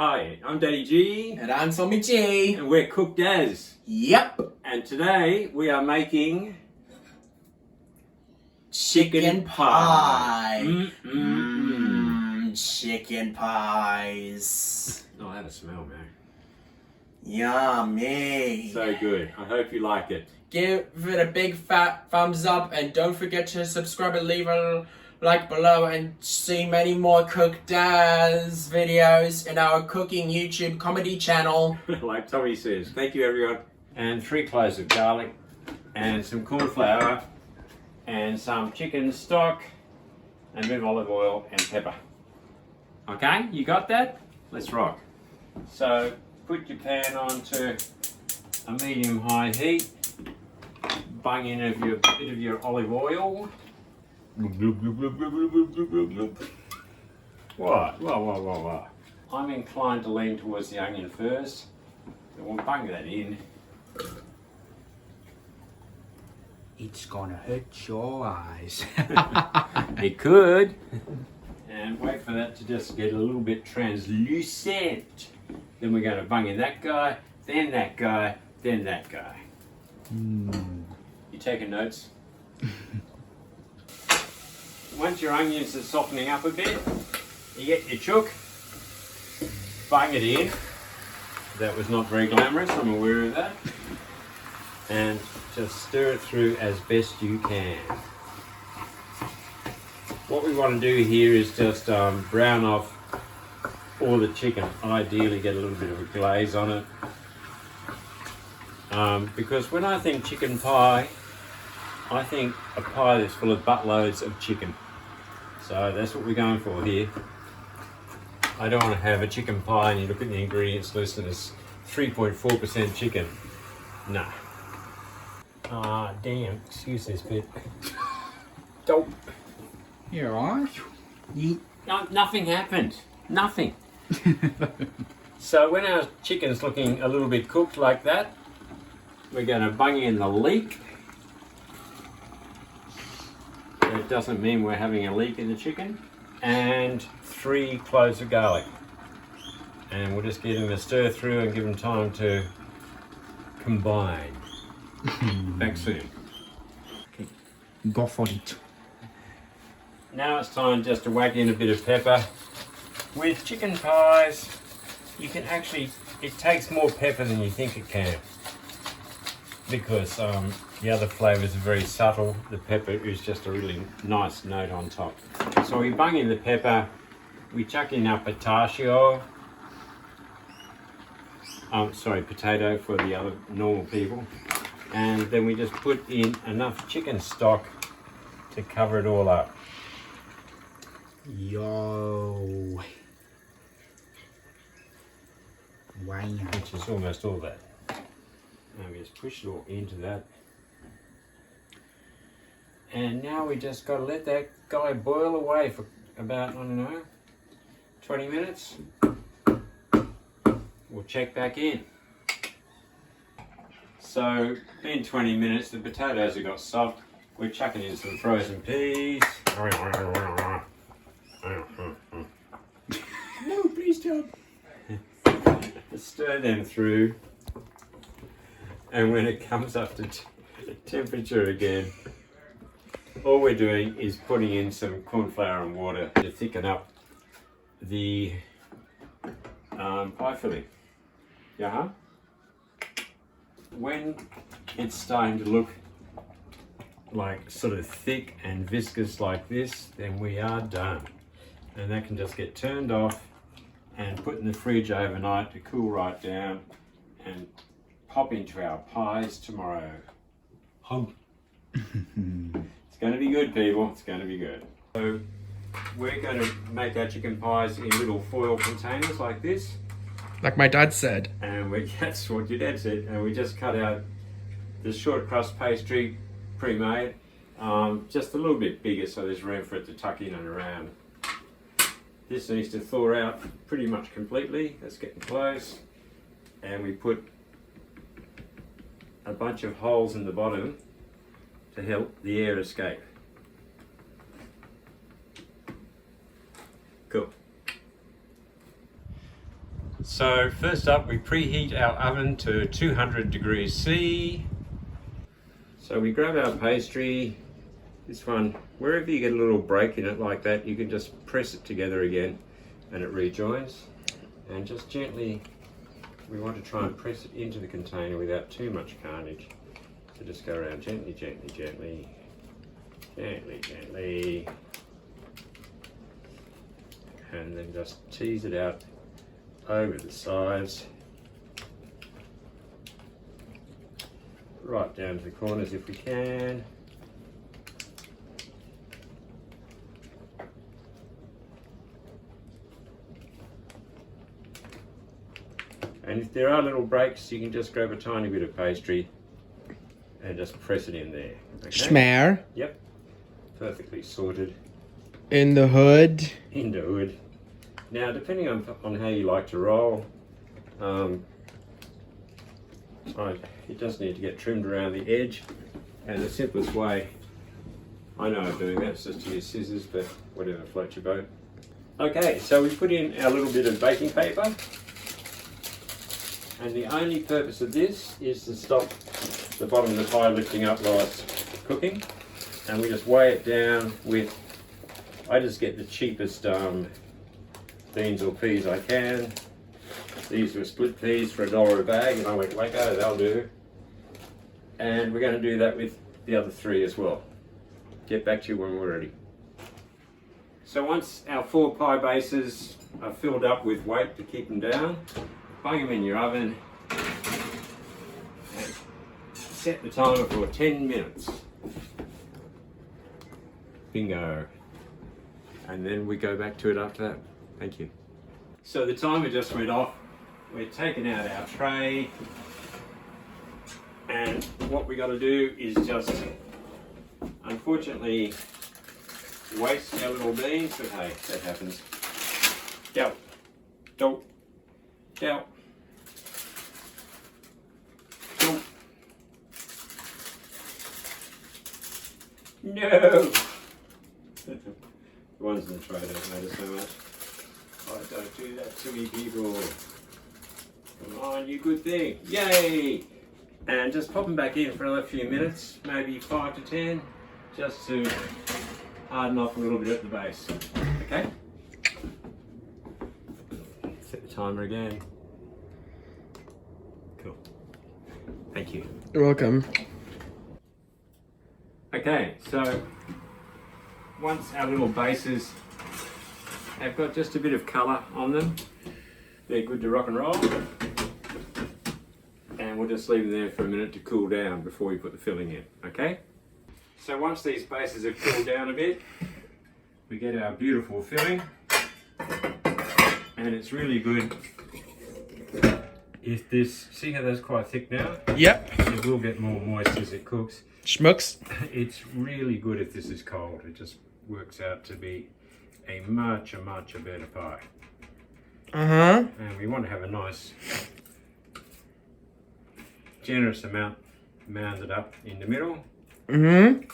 Hi, I'm Daddy G. And I'm Tommy G. And we're Cooked As. Yep. And today we are making Chicken pie. Chicken pies. Oh, that a smell, man. Yummy. So good. I hope you like it. Give it a big fat thumbs up and don't forget to subscribe and leave a like below and see many more Cooked As videos in our cooking YouTube comedy channel. Like Tommy says. Thank you, everyone. And 3 cloves of garlic and some corn flour and some chicken stock and a bit of olive oil and pepper. Okay, you got that? Let's rock. So put your pan on to a medium-high heat. Bung in a bit of your olive oil. What? I'm inclined to lean towards the onion first. So we'll bung that in. It's gonna hurt your eyes. It could. And wait for that to just get a little bit translucent. Then we're going to bung in that guy, then that guy, then that guy. You taking notes? Once your onions are softening up a bit, you get your chook, bung it in. That was not very glamorous, I'm aware of that. And just stir it through as best you can. What we want to do here is just brown off all the chicken. Ideally get a little bit of a glaze on it. Because when I think chicken pie, I think a pie that's full of buttloads of chicken. So that's what we're going for here. I don't want to have a chicken pie and you look at the ingredients list and it's 3.4% chicken. Nah. Ah, damn. Excuse this bit. Dope. You're alright. No, nothing happened. Nothing. So when our chicken's looking a little bit cooked like that, we're going to bung in the leek. That doesn't mean we're having a leak in the chicken. And 3 cloves of garlic. And we'll just get them to stir through and give them time to combine. Back soon. Go for it. Now it's time just to whack in a bit of pepper. With chicken pies, you can actually, it takes more pepper than you think it can. Because the other flavours are very subtle. The pepper is just a really nice note on top. So we bung in the pepper, we chuck in our pistachio. Potato for the other normal people. And then we just put in enough chicken stock to cover it all up. Yo. Wow. Which is almost all that. And we just push it all into that. And now we just got to let that guy boil away for about, I don't know, 20 minutes. We'll check back in. So, in 20 minutes, the potatoes have got soft. We're chucking in some frozen peas. No, please don't. Stir them through. And when it comes up to temperature again, all we're doing is putting in some corn flour and water to thicken up the pie filling. Yeah. When it's starting to look like sort of thick and viscous like this, then we are done. And that can just get turned off and put in the fridge overnight to cool right down and pop into our pies tomorrow. It's going to be good, people. It's going to be good. So we're going to make our chicken pies in little foil containers like this. Like my dad said. And that's what your dad said. And we just cut out the short crust pastry pre-made, just a little bit bigger so there's room for it to tuck in and around. This needs to thaw out pretty much completely. That's getting close. And we put a bunch of holes in the bottom to help the air escape. Cool. So first up, we preheat our oven to 200 degrees C. So we grab our pastry, this one, wherever you get a little break in it like that, you can just press it together again and it rejoins. And just gently, we want to try and press it into the container without too much carnage. So just go around gently, gently, gently, gently, gently. And then just tease it out over the sides. Right down to the corners if we can. And if there are little breaks, you can just grab a tiny bit of pastry and just press it in there. Okay? Schmear. Yep. Perfectly sorted. In the hood. In the hood. Now, depending on how you like to roll, it does need to get trimmed around the edge. And the simplest way, I know of doing that, is just to use scissors, but whatever floats your boat. Okay, so we put in our little bit of baking paper. And the only purpose of this is to stop the bottom of the pie lifting up while it's cooking. And we just weigh it down with, I just get the cheapest beans or peas I can. These were split peas for $1 a bag, and I went, wacko, they'll do. And we're going to do that with the other 3 as well. Get back to you when we're ready. So once our 4 pie bases are filled up with weight to keep them down, bung them in your oven and set the timer for 10 minutes. Bingo. And then we go back to it after that. Thank you. So the timer just went off. We're taking out our tray. And what we got to do is just, unfortunately, waste our little beans, but hey, that happens. Go. Go. Go. Go. No! The ones in the tray don't matter so much. Oh, don't do that to me, people. Come on, you good thing. Yay! And just pop them back in for another few minutes, maybe 5 to 10, just to harden off a little bit at the base. Okay? Set the timer again. Cool. Thank you. You're welcome. Okay, so once our little bases have got just a bit of colour on them, they're good to rock and roll. And we'll just leave them there for a minute to cool down before we put the filling in, okay? So once these bases have cooled down a bit, we get our beautiful filling. And it's really good if this, see how that's quite thick now? Yep. It will get more moist as it cooks. Schmucks. It's really good if this is cold. It just works out to be a much better pie. Uh-huh. And we want to have a nice, generous amount mounded up in the middle. Mm-hmm.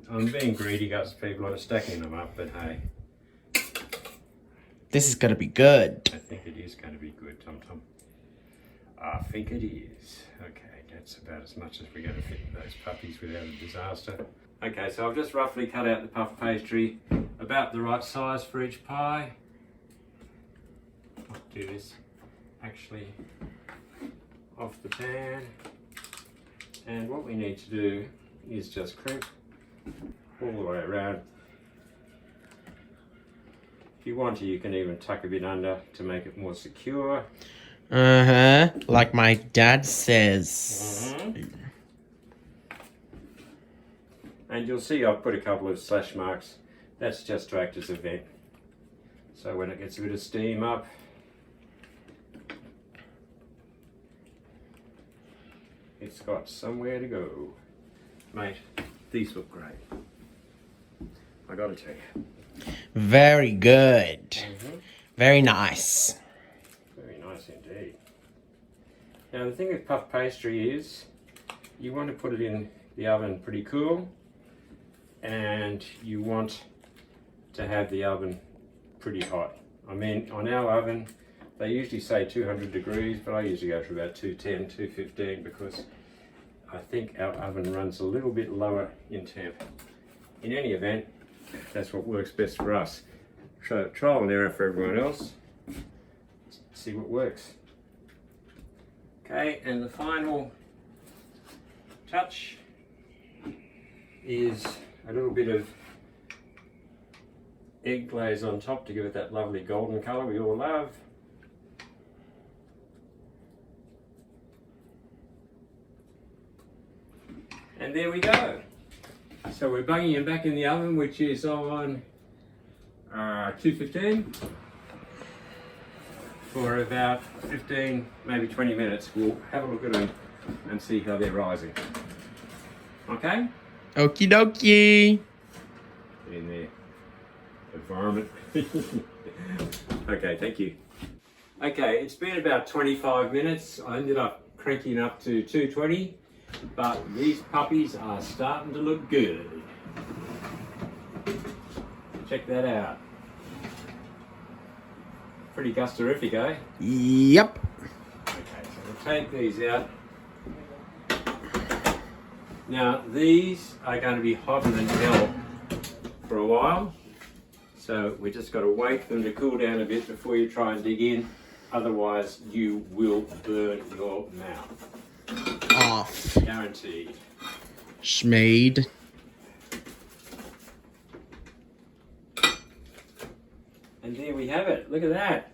I'm being greedy, guys, people. I'm stacking them up, but hey. This is gonna be good. I think it is going to be good, Tom Tom. I think it is. Okay, that's about as much as we're going to fit in those puppies without a disaster. Okay, so I've just roughly cut out the puff pastry, about the right size for each pie. I'll do this actually off the pan. And what we need to do is just crimp all the way around. If you want to, you can even tuck a bit under to make it more secure. Uh-huh. Like my dad says. Mm-hmm. And you'll see I've put a couple of slash marks. That's just to act as a vent. So when it gets a bit of steam up, it's got somewhere to go. Mate, these look great. I gotta tell you. Very good. Mm-hmm. Very nice. Very nice indeed. Now the thing with puff pastry is you want to put it in the oven pretty cool, and you want to have the oven pretty hot. I mean, on our oven, they usually say 200 degrees, but I usually go to about 210, 215 because I think our oven runs a little bit lower in temp. In any event, that's what works best for us. So trial and error for everyone else. See what works. Okay, and the final touch is a little bit of egg glaze on top to give it that lovely golden colour we all love. And there we go. So we're bunging them back in the oven, which is on 215 for about 15, maybe 20 minutes. We'll have a look at them and see how they're rising. Okay? Okie dokie. In there. Environment. Okay, thank you. Okay, it's been about 25 minutes. I ended up cranking up to 220, but these puppies are starting to look good. Check that out. Pretty gusterific, eh? Yep. Okay, so we'll take these out. Now, these are going to be hotter than hell for a while. So we just got to wait for them to cool down a bit before you try and dig in. Otherwise, you will burn your mouth. Off. Guaranteed. Schmade. And there we have it. Look at that.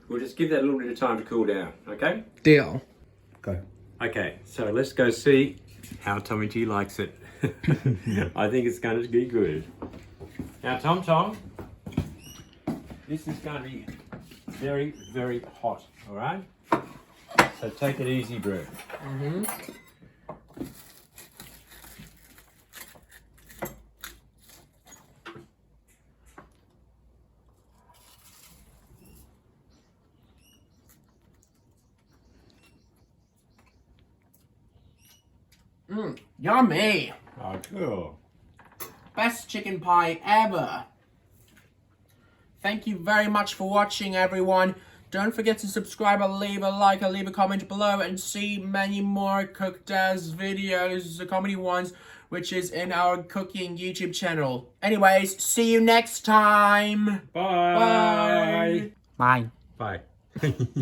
We'll just give that a little bit of time to cool down, okay? Deal. Go. Okay, so let's go see how Tommy G likes it. I think it's going to be good. Now, Tom, this is going to be very, very hot, all right? So take it easy, bro. Mm-hmm. Yummy. Oh, cool. Best chicken pie ever. Thank you very much for watching, everyone. Don't forget to subscribe and leave a like and leave a comment below and see many more Cook Daz videos, the comedy ones, which is in our cooking YouTube channel. Anyways, see you next time. Bye. Bye. Bye. Bye.